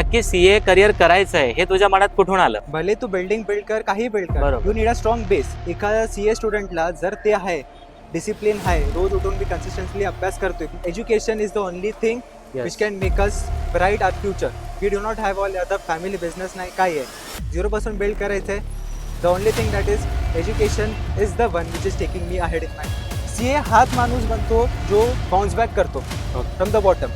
नक्की CA career करायचं आहे हे तुझ्या मनात कुठून आलं? भले तू बिल्डिंग बिल्ड कर, काही बिल्ड कर, बरोबर. You need a strong base. एखाद्या सीए स्टुडंटला जर ते आहे, डिसिप्लिन आहे, रोज उठून मी कन्सिस्टंटली अभ्यास करतोय, education is the only thing which can make us bright our future. We do not have all other family business नाही, काय आहे, 0% बिल्ड करायचं आहे. The only thing that is education is the one which is taking me ahead in my. CA हाच माणूस बनतो जो bounce back करतो from the bottom.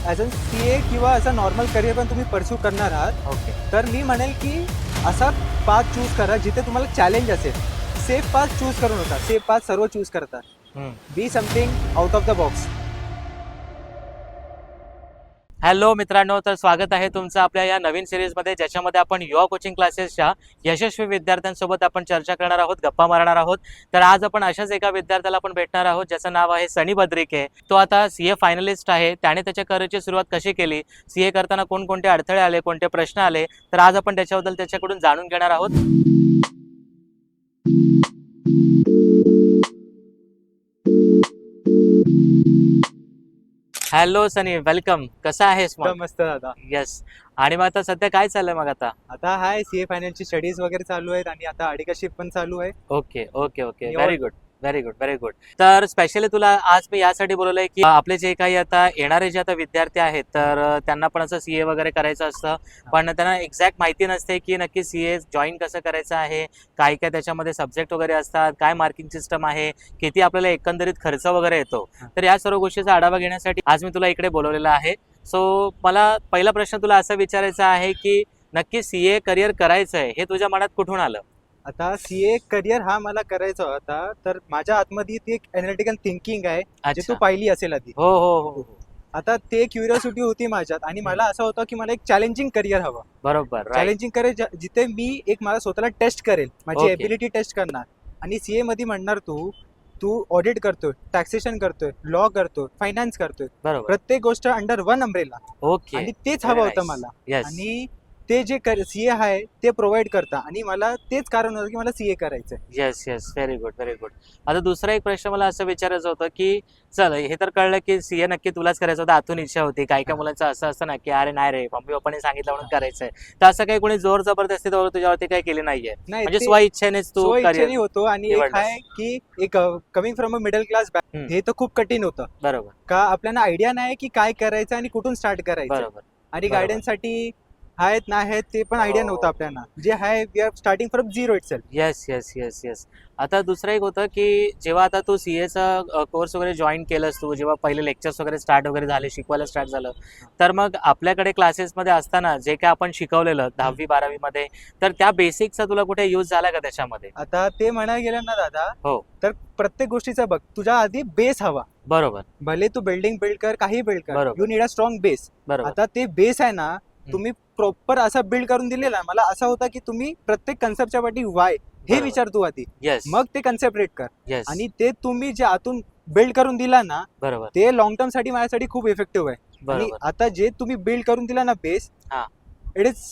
As a CA किंवा ॲज अ नॉर्मल करिअर पण तुम्ही परस्यू करणार आहात, ओके. तर मी म्हणेल की असा पाथ चूज करा जिथे तुम्हाला चॅलेंज असेल. सेफ पाथ चूज करू नका. सेफ पाथ सर्व चूज करतात. Be something out of the box. Hello मित्रांनो, तर स्वागत आहे तुमचं आपल्या या नवीन सिरीजमध्ये, ज्याच्यामध्ये आपण युवा कोचिंग क्लासेसच्या यशस्वी विद्यार्थ्यांसोबत आपण चर्चा करणार आहोत, गप्पा मारणार आहोत. तर आज आपण अशाच एका विद्यार्थ्याला आपण भेटणार आहोत, ज्याचं नाव आहे सनी बद्रिके. तो आता सीए फायनलिस्ट आहे. त्याने त्याच्या करिअरची सुरुवात कशी केली, सीए करताना कोणकोणते अडथळे आले, कोणते प्रश्न आले, तर आज आपण त्याच्याबद्दल त्याच्याकडून जाणून घेणार आहोत. हॅलो सनी, वेलकम. कसा आहेस मग? मस्त दादा. येस. आणि मग आता सध्या काय चाललंय मग आता? आता हाय सीए फायनलची स्टडीज वगैरे चालू आहेत आणि आता अडिकाशिप पण चालू आहे. ओके ओके ओके, आणि very good very good very good. तर स्पेशली तुला आज मी यासाठी बोलवलंय की आपले जे काही आता येणारे जे आता विद्यार्थी आहेत, तर त्यांना पण असं सीए वगैरे करायचं असतं, पण त्यांना एक्झॅक्ट माहिती नसते की नक्की सीए जॉईन कसं करायचं आहे, काय काय त्याच्यामध्ये सब्जेक्ट वगैरे असतात, काय मार्किंग सिस्टम आहे, किती आपल्याला एकंदरीत खर्च वगैरे येतो. तर या सर्व गोष्टीचा आढावा घेण्यासाठी आज मी तुला इकडे बोलवलेला आहे. सो मला पहिला प्रश्न तुला असा विचारायचा आहे की नक्की सीए करिअर करायचं आहे हे तुझ्या मनात कुठून आलं? आता सीए करिअर हा मला करायचा होता, तर माझ्या आतमध्ये ती एक एनालिटिकल थिंकिंग आहे, जी तू पाहिली असेल आधी. हो हो हो. आता ते क्युरिओसिटी होती माझ्यात आणि मला असं होतं की मला एक चॅलेंजिंग करिअर हवं. बरोबर. चॅलेंजिंग करिअर जिथे मी एक मला स्वतःला टेस्ट करेल, माझी Okay. एबिलिटी टेस्ट करणार. आणि सीए मध्ये म्हणणार तू तू ऑडिट करतोय, टॅक्सेशन करतोय, लॉ करतोय, फायनान्स करतोय, बरोबर. प्रत्येक गोष्ट अंडर वन अम्ब्रेला. ओके. आणि तेच हवं होतं मला. येस. आणि ते जे सीए आहे ते प्रोव्हाइड करता आणि मला तेच कारण होतं की मला सीए करायचंय. Yes yes, very good very good. आता दुसरा एक प्रश्न मला असं विचारायचं होतं की चल, हे तर कळलं की सीए नक्की तुलाच करायचं होतं, आतून इच्छा होती. काही काही मुलांचं असं असतं ना की अरे नाही रे, मम्मी पप्पाने सांगितलं म्हणून करायचंय. तर असं काही कोणी जोर जबरदस्ती तुझ्यावरती काही केली नाहीये, नाही, म्हणजे ते स्व इच्छेनेच तू इच्छेने करिअर? होतो. आणि एक निवडलंस. आहे की एक coming from a middle class हम्म. हे तर खूप कठीण होतं. बरोबर का आपल्याला आयडिया नाही की काय करायचं आणि कुठून स्टार्ट करायचं. बरोबर आणि बरोबर. गायडन्स साठी आहेत ना आहेत ते पण आयडिया नव्हतं आपल्याला. जे आहे we are starting from zero itself. Yes yes yes yes. आता दुसरं एक होतं की जेव्हा आता तू सीएचा कोर्स वगैरे जॉईन केलंस, तू जेव्हा पहिले लेक्चर्स वगैरे स्टार्ट वगैरे झाले, शिकवायला स्टार्ट झालं, तर मग आपल्याकडे क्लासेसमध्ये असताना जे काय आपण शिकवलेलं 10वी-12वी मध्ये, तर त्या बेसिकचा तुला कुठे यूज झाला का त्याच्यामध्ये? आता ते म्हणायला गेलं ना दादा, हो. तर प्रत्येक गोष्टीचा बघ, तुझ्या आधी बेस हवा. बरोबर भले तू बिल्डिंग बिल्ड कर, काही बिल्ड कर, बरोबर. You need a strong base. बरोबर. आता ते बेस आहे ना, तुम्ही प्रॉपर असा बिल्ड करून दिलेला. मला असं होतं की तुम्ही प्रत्येक कन्सेप्टच्या पाठी वाय हे बरोबर. विचार तू आधी, येस मग ते कन्सेप्ट रेट कर. येस. आणि ते तुम्ही जे आतून बिल्ड करून दिला ना, बरोबर ते लॉंग टर्म साठी माझ्यासाठी खूप इफेक्टिव्ह आहे. आणि बरोबर. आता जे तुम्ही बिल्ड करून दिला ना बेस, हा. इट इज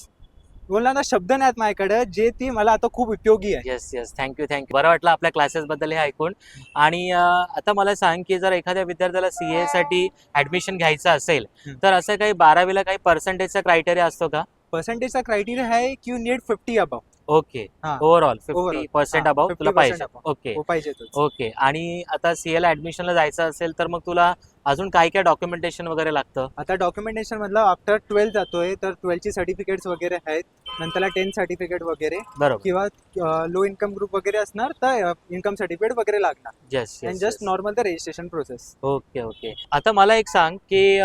बोलला ना, शब्द नाहीत माझ्याकडे, जे ती मला आता खूप उपयोगी आहे. Yes yes, thank you thank you. बरं वाटलं आपल्या क्लासेस बद्दल हे ऐकून. आणि आता मला सांग की जर एखाद्या विद्यार्थ्याला सीए साठी ऍडमिशन घ्यायचं असेल, तर असं काही 12वीला काही पर्सेंटेजचा क्रायटेरिया असतो का? पर्सेंटेजचा क्रायटेरिया आहे की यू नीड 50 अबाव. ओके. हा. Overall Overall. 50% हा, अबाव तुला 50% पाहिजे? above. ओके हो, पाहिजेतच. ओके. आणि आता सीए ला ऍडमिशनला जायचं असेल तर मग तुला अजून काय काय डॉक्युमेंटेशन वगैरे लागतं? आता डॉक्युमेंटेशन मधलं आफ्टर 12 जातोय, तर 12ची सर्टिफिकेट्स वगैरे आहेत, नंतरला 10 सर्टिफिकेट वगैरे, बरोबर. किंवा लो इन्कम ग्रुप वगैरे असणार तर इन्कम सर्टिफिकेट वगैरे लागणार. Yes and yes just normal the registration process. Okay okay. आता मला एक सांग की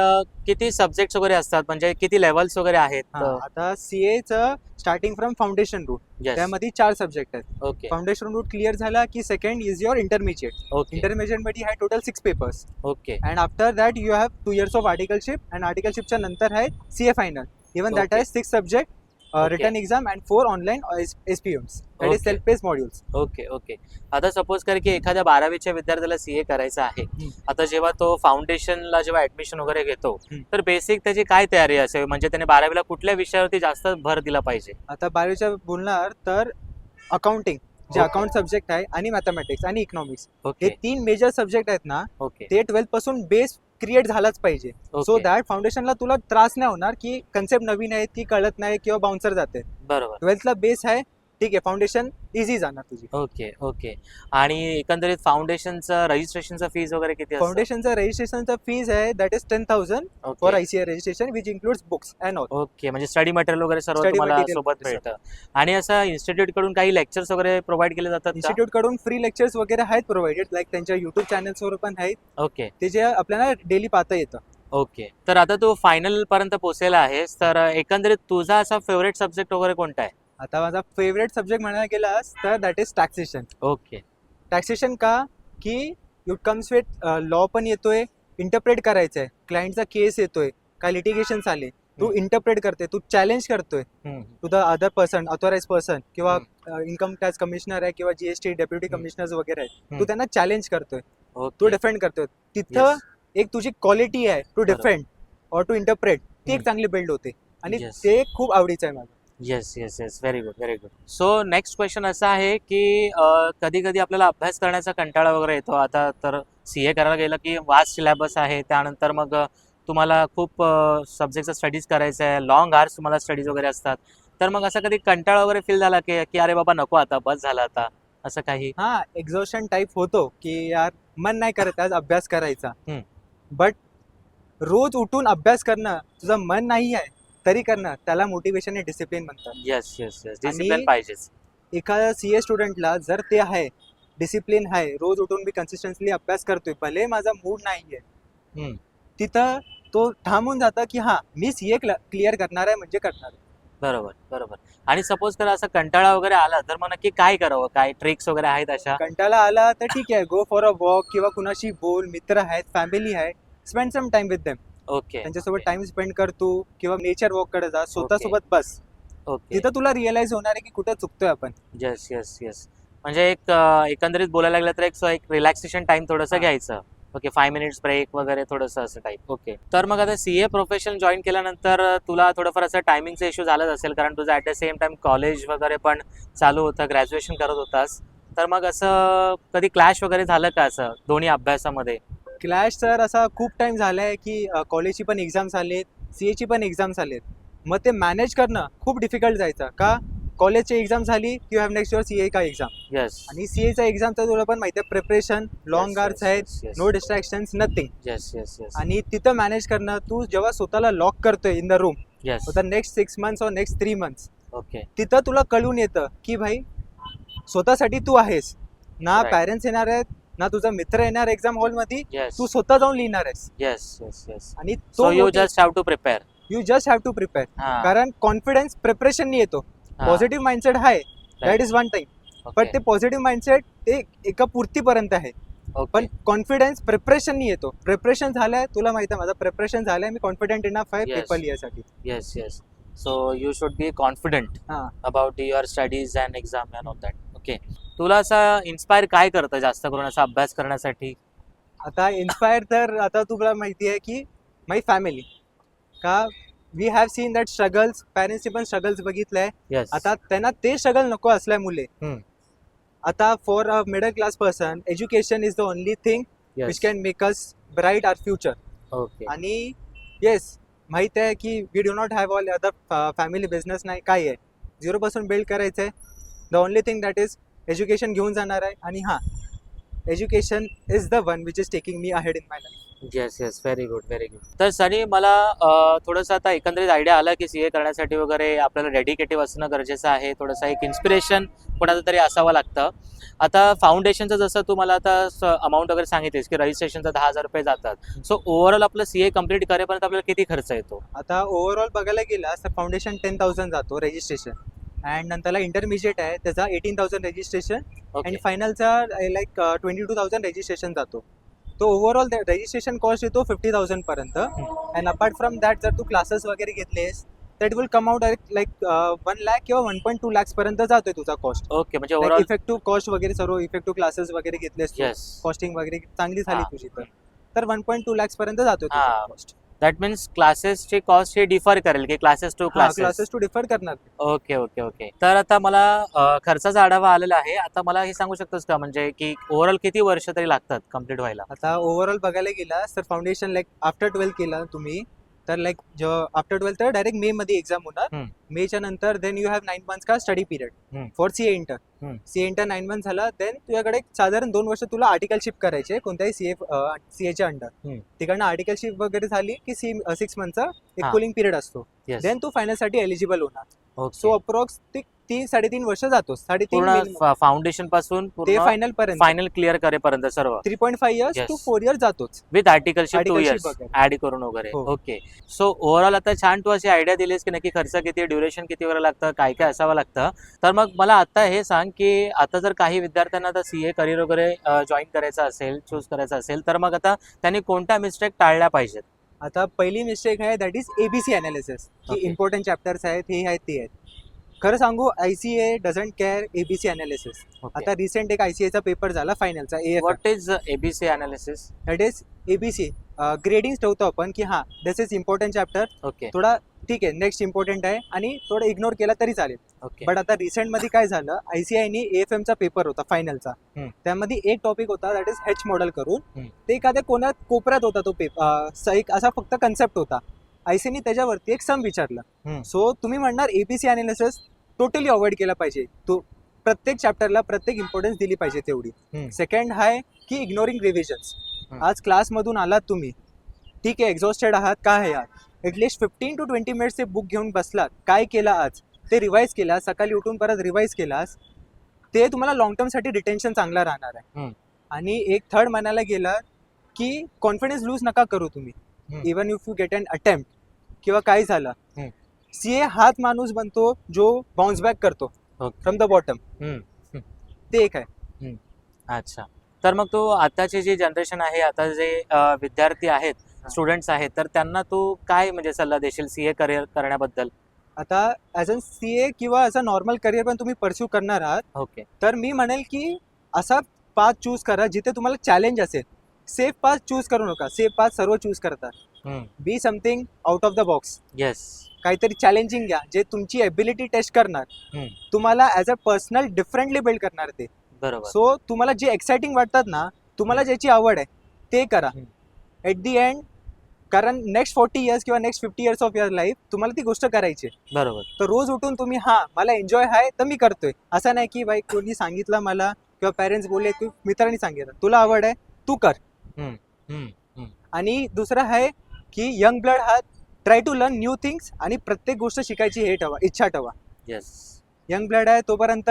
किती सब्जेक्ट वगैरे असतात, म्हणजे किती लेवल्स वगैरे आहेत? आता सीएचं starting from foundation route, yes. त्यामध्ये 4 सब्जेक्ट आहेत. ओके फाउंडेशन रूट क्लिअर झाला की second is your intermediate. Okay intermediate मध्ये आहे total 6 papers. Okay and after that you have 2 years of आर्टिकलशिप. अँड आर्टिकलशिपच्या नंतर आहे CA final. Even that Okay. आहे 6 subject, written exam and 4 online SPMs. That is Okay. Self pace modules. Okay okay. आता suppose कर की एखाद्या 12वीच्या विद्यार्थ्याला सीए करायचं आहे. आता जेव्हा तो फाउंडेशनला जेव्हा ऍडमिशन वगैरे घेतो, तर बेसिक त्याची काय तयारी असेल, म्हणजे त्याने 12वीला कुठल्या विषयावरती जास्त भर दिला पाहिजे? आता 12वीच्या बोलणार तर अकाउंटिंग, जे Okay. अकाउंट सब्जेक्ट आहे, आणि मॅथमॅटिक्स आणि इकॉनॉमिक्स, हे ओके 3 मेजर सब्जेक्ट आहेत ना, ओके ते 12th पासून बेस क्रिएट झालाच पाहिजे. सो ओके दॅट फाउंडेशनला तुला त्रास नाही होणार की कन्सेप्ट नवीन आहे ती कळत नाही किंवा बाउन्सर जाते. बरोबर. 12th ला बेस आहे, ठीक आहे, फाउंडेशन इझी जाणार तुझी. Okay okay. आणि एकंदरीत फाउंडेशनचं रजिस्ट्रेशनचं फीज वगैरे किती असतं? फाउंडेशनचं रजिस्ट्रेशनचं फीज आहे that is 10,000 for okay ICA registration which includes books and all. Okay. म्हणजे स्टडी मटेरियल वगैरे सर्व Study तुम्हाला material, सोबत yes, sir. मिळतं. आणि असं इन्स्टिट्यूट कडून काही लेक्चर्स वगैरे प्रोव्हाइड केले जातात का? इन्स्टिट्यूट कडून फ्री लेक्चर्स वगैरे आहेत प्रोव्हाइडेड, लाईक त्यांच्या युट्यूब चॅनल्सवर पण आहेत, ओके ते जे आपल्याला डेली पाहता येतं. ओके. तर आता तू फायनल पर्यंत पोहोचलेला आहेस, तर एकंदरीत तुझा असा फेवरेट सब्जेक्ट वगैरे कोणता आहे? आता माझा फेवरेट सब्जेक्ट म्हणायला गेलास तर that is taxation. Okay taxation का की इट कम्स विथ लॉ पण येतोय, इंटरप्रेट करायचं आहे, क्लायंटचा केस येतोय, काय लिटिगेशन्स आले, तू इंटरप्रेट करते, तू चॅलेंज करतोय to the other person, authorize person किंवा इन्कम टॅक्स कमिशनर आहे किंवा GST डेप्युटी कमिशनर्स वगैरे आहेत, तू त्यांना चॅलेंज करतोय, तू ओके डिफेंड करतोय. तिथं एक तुझी क्वालिटी आहे टू बरोबर. डिफेंड ऑर टू इंटरप्रेट, ती एक चांगली बिल्ड होते आणि Yes. ते खूप आवडीचं आहे मला. Yes yes yes. Very good very good. So next question असा आहे की कधी कधी आपल्याला अभ्यास करण्याचा कंटाळा वगैरे येतो. आता तर CA करायला गेलं की वास्ट सिलेबस आहे, त्यानंतर मग तुम्हाला खूप सब्जेक्टचा स्टडीज करायचं आहे, लॉंग आवर्स तुम्हाला स्टडीज वगैरे असतात. तर मग असं कधी कंटाळा वगैरे फील झाला की अरे बाबा नको आता, बस झालं आता, असं काही? हा, एक्झॉशन टाईप होतो की यार मन नाही करत आज अभ्यास करायचा, बट रोज उठून अभ्यास करणं, तुझं मन नाही आहे तरी करणं, त्याला मोटिवेशन आणि डिसिप्लिन म्हणतात. Yes yes yes. डिसिप्लिन पाहिजेच. एखाद्या CA स्टुडंटला जर ते आहे, डिसिप्लिन आहे, रोज उठून मी कन्सिस्टन्सली अभ्यास करतोय, भले माझा मूड नाहीये, तिथं तो थांबून जातं की हा मी CA क्लिअर करणार आहे म्हणजे करणार आहे. बरोबर बरोबर. आणि सपोज करा असं कंटाळा वगैरे आला तर मग नक्की काय करावं? काय ट्रिक्स वगैरे आहेत अशा? कंटाळा आला तर ठीक आहे, गो फॉर अ वॉक किंवा कुणाशी बोल, मित्र आहेत, फॅमिली आहे, spend some time with them, okay त्यांच्यासोबत टाइम स्पेंड कर तू, किंवा नेचर वॉक कडे जा, स्वतःसोबत बस, ओके. तिथं तुला रिअलाइज होणार आहे की कुठं चुकतोय आपण. Yes yes yes. म्हणजे एक एकंदरीत बोलायला लागलं तर एक रिलॅक्सेशन टाइम थोडंसं हा. घ्यायचं. ओके, 5 मिनिट्स ब्रेक वगैरे थोडंसं असं टाईप. ओके. तर मग आता CA प्रोफेशन जॉईन केल्यानंतर तुला थोडंफार असं टायमिंगचा इश्यू झालाच असेल, कारण तुझं at the same time college वगैरे पण चालू होतं, ग्रॅज्युएशन करत होतास. तर मग असं कधी क्लॅश वगैरे झालं का असं दोन्ही अभ्यासामध्ये? क्लॅश तर असा खूप टाइम झालाय की कॉलेजची पण एक्झाम्स आलेत, CA ची पण एक्झाम्स आलेत, मग ते मॅनेज करणं खूप डिफिकल्ट जायचं. का कॉलेजची एक्झाम झाली की you have next your CA का एक्झाम, येस आणि CAचा एक्झाम तर तुला पण माहिती आहे, प्रिपरेशन, लॉंग आवर्स आहेत, no distractions, nothing. Yes yes yes आणि तिथं मॅनेज करणं, तू जेव्हा स्वतःला लॉक करतोय in the room yes. For the next 6 months और नेक्स्ट 3 मंथ्स, ओके तिथं तुला कळून येतं की भाई स्वतःसाठी तू आहेस ना, Right. पॅरेंट्स येणार आहेत ना, तुझा मित्र येणार एक्झाम हॉलमध्ये, येस तू स्वतः जाऊन लिहिणार आहेस. Yes yes yes. आणि so you just have to prepare. You just have to prepare, कारण कॉन्फिडन्स प्रिपरेशन येतो. पॉझिटिव्ह माइंडसेट आहे, that is one time, but ते पॉझिटिव्ह माइंडसेट ते एका पूर्तीपर्यंत आहे, पण कॉन्फिडन्स प्रिपरेशन येतो. प्रिपरेशन झालंय, तुला माहिती आहे माझं प्रिपरेशन झालंय, मी कॉन्फिडंट इनफ आहे Yes. पेपर लिहायसाठी. Yes yes. So you should be confident हा, about your studies and exam and all that. Okay. तुला असं इन्स्पायर काय करतं जास्त करून असा अभ्यास करण्यासाठी? आता इन्स्पायर तर आता तुला माहिती आहे की माय फॅमिली, का we have seen that struggles, पॅरेंट्सचे पण स्ट्रगल्स बघितलंय. येस. आता त्यांना ते स्ट्रगल नको असल्यामुळे आता for a middle class person education is the only thing which can make us bright our future. Okay. आणि येस, माहित आहे की we do not have all other family business, नाही काय आहे, 0% बिल्ड करायचं आहे. The only thing that is education घेऊन जाणार आहे, आणि हां, education is the one which is taking me ahead in my life. Yes yes. Very good very good. तर सनी, मला थोडंसं आता एकंदरीत आयडिया आला की CA करण्यासाठी वगैरे आपल्याला डेडिकेटिव्ह असणं गरजेचं आहे, थोडंसं एक इन्स्पिरेशन कोणाचं तरी असावं लागतं. आता फाउंडेशनचं जसं तू मला आता अमाऊंट वगैरे सांगितलीस की रजिस्ट्रेशनचं 10,000 रुपये जातात. सो ओव्हरऑल आपलं CA कम्प्लीट करेपर्यंत आपल्याला किती खर्च येतो? आता ओव्हरऑल बघायला गेला तर फाउंडेशन 10,000 जातो रजिस्ट्रेशन, अँड नंतरला इंटरमिजिएट आहे त्याचा 18,000 रजिस्ट्रेशन, ओके. आणि फायनलचा लाईक 22,000 रजिस्ट्रेशन जातो. तो ओव्हरऑल रजिस्ट्रेशन कॉस्ट येतो 50,000 पर्यंत. अँड अपार्ट फ्रॉम दॅट जर तू क्लासेस वगैरे घेतलेस that will come out like 1 lakh किंवा 1.2 lakhs पर्यंत जातोय तुझा कॉस्ट. ओके. म्हणजे ओव्हरऑल इफेक्टिव्ह कॉस्ट वगैरे सर्व इफेक्टिव्ह क्लासेस वगैरे घेतलेस, येस. कॉस्टिंग वगैरे चांगली झाली हा. तुझी तर 1.2 lakhs पर्यंत जातोय हा. तुझा कॉस्ट. दॅट मीन्स क्लासेसची कॉस्ट हे डिफर करेल की classes to classes. Classes to differ करणार. Okay okay okay. तर आता मला खर्चाचा आढावा आलेला आहे. आता मला हे सांगू शकतोस का म्हणजे की ओव्हरऑल किती वर्ष तरी लागतात कम्प्लीट व्हायला? आता ओव्हरऑल बघायला गेला तर फाउंडेशन लाईक आफ्टर 12 केला तुम्ही तर लाईक आफ्टर 12 तर डायरेक्ट मे मध्ये एक्झाम होणार. मेच्या नंतर देन यू हॅव 9 मंथ्स का study period for CA inter. CA inter 9 month झाला देन तुझ्याकडे साधारण 2 वर्ष तुला आर्टिकलशिप करायचे कोणत्याही सीएच्या अंडर. तिकडनं आर्टिकलशिप वगैरे झाली की 6 मंथचा एक कूलिंग पिरियड असतो. देन तू फायनल साठी एलिजिबल होणार. सो अप्रॉक्स 3-3.5 वर्ष जातो. 3.5 फाउंडेशन पासून ते फायनल पर्यंत फायनल क्लिअर करेपर्यंत सर्व 3.5 इयर्स टू 4 इयर्स जातोच विथ आर्टिकलशिप 2 इयर्स ऍड करून वगैरे. ओके. सो ओव्हरऑल आता छान तू अशी आयडिया दिलीस की नक्की खर्च किती, ड्युरेशन किती वेळ लागतं, काय काय असावं लागतं. तर मग मला आता हे सांग की आता जर काही विद्यार्थ्यांना आता सीए करिअर वगैरे जॉईन करायचं असेल, चूज करायचं असेल तर मग आता त्यांनी कोणत्या मिस्टेक टाळल्या पाहिजेत? आता पहिली मिस्टेक आहे दॅट इज एबीसी अनालिसिस की इम्पॉर्टंट चॅप्टर्स आहेत हे आहेत ते आहेत. खरं सांगू ICA doesn't care ABC analysis. आता रिसेंट एक आयसीएचा पेपर झाला फायनलचा. What is ABC analysis? That is ABC grading ठेवतो आपण की हा this is important chapter. Okay. थोडा ठीक आहे नेक्स्ट इम्पॉर्टंट आहे आणि थोडं इग्नोर केला तरी चालेल. ओके. बट आता रिसेंट मध्ये काय झालं आयसीआयनी एएफएमचा पेपर होता फायनलचा. त्यामध्ये एक टॉपिक होता दॅट इज हेच मॉडेल करून. ते एखाद्या कोपऱ्यात होता तो पेपर. एक असा फक्त कन्सेप्ट होता. आयसीआयनी त्याच्यावरती एक सम विचारलं. सो तुम्ही म्हणणार एबीसी अनालिसिस टोटली अवॉइड केला पाहिजे. तो प्रत्येक चॅप्टरला प्रत्येक इम्पॉर्टन्स दिली पाहिजे तेवढी. सेकंड आहे की इग्नोरिंग रिव्हिजन्स. आज क्लासमधून आलात तुम्ही ठीक आहे एक्झॉस्टेड आहात काय आहे यार ॲटलिस्ट 15 to 20 मिनिट्स ते बुक घेऊन बसलात काय केलं आज ते रिवाईज केलास सकाळी उठून परत रिवाईज केलास ते तुम्हाला लॉंग टर्मसाठी रिटेन्शन चांगला राहणार आहे. आणि एक थर्ड म्हणायला गेलं की कॉन्फिडन्स लूज नका करू तुम्ही. Even if you get an attempt किंवा काय झालं सीए हात माणूस बनतो जो बाउन्स बॅक करतो फ्रॉम द बॉटम. ते एक आहे. अच्छा. तर मग तू आताची जी जनरेशन आहे आता जे विद्यार्थी आहेत स्टुडंट्स आहेत तर त्यांना तू काय म्हणजे सल्ला देशील सीए करिअर करण्याबद्दल? आता ॲज अ सीए किंवा ॲज अ नॉर्मल करिअर पण तुम्ही परस्यू करणार आहात. ओके. तर मी म्हणेल की असा पाथ चूज करा जिथे तुम्हाला चॅलेंज असेल. सेफ पाथ चूज करू नका. सेफ पाथ सर्व चूज करतात. Be something out of the box. Yes. काहीतरी चॅलेंजिंग घ्या जे तुमची एबिलिटी टेस्ट करणार. तुम्हाला as a personal differently build करणार ते. बरोबर. सो तुम्हाला जे एक्साइटिंग वाटतात ना तुम्हाला ज्याची आवड आहे ते करा. एट दी एंड कारण नेक्स्ट 40 इयर्स किंवा next 50 years of your life तुम्हाला ती गोष्ट करायची. बरोबर. तर रोज उठून तुम्ही मला एन्जॉय आहे तर मी करतोय असं नाही की बाई कोणी सांगितलं मला किंवा पॅरेंट्स बोलले तू मित्रांनी सांगितलं तुला आवड आहे तू कर. आणि दुसरं आहे की यंग ब्लड हा try to learn new things आणि प्रत्येक गोष्ट शिकायची हे ठेवा इच्छा ठेवा. येस. यंग ब्लड आहे तोपर्यंत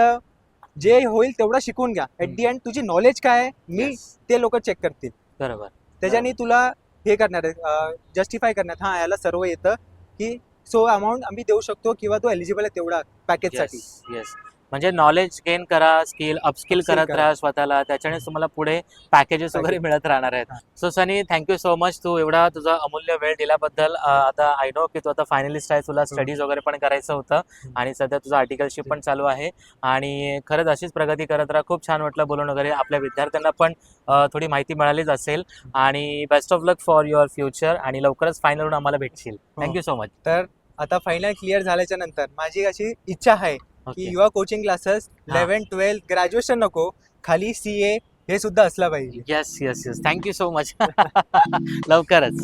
जे होईल तेवढं शिकून घ्या. एट दी एंड तुझी नॉलेज काय आहे मी ते लोक चेक करतील. बरोबर. त्याच्याने तुला हे करणार आहे जस्टिफाय करण्यात याला सर्व येतं की सो अमाऊंट आम्ही देऊ शकतो किंवा तो एलिजिबल आहे तेवढा पॅकेजसाठी. येस. म्हणजे नॉलेज गेन करा स्किल अपस्किल करत राहा स्वतःला त्याच्याने तुम्हाला पुढे पॅकेजेस वगैरे मिळत राहणार आहेत. सो सनी थँक्यू सो मच तू एवढा तुझा अमूल्य वेळ दिल्याबद्दल. आता आय नो की तू आता फायनलिस्ट आहे तुला स्टडीज वगैरे पण करायचं होतं आणि सध्या तुझं आर्टिकलशिप पण चालू आहे आणि खरंच अशीच प्रगती करत राहा. खूप छान वाटलं बोलून वगैरे. आपल्या विद्यार्थ्यांना पण थोडी माहिती मिळालीच असेल आणि best of luck for your future आणि लवकरच फायनल होऊन आम्हाला भेटशील. Thank you so much. तर आता फायनल क्लिअर झाल्याच्या नंतर माझी अशी इच्छा आहे की युवा कोचिंग क्लासेस 11-12 ग्रॅज्युएशन नको खाली सीए हे सुद्धा असलं पाहिजे. Yes yes yes. Thank you so much. लवकरच.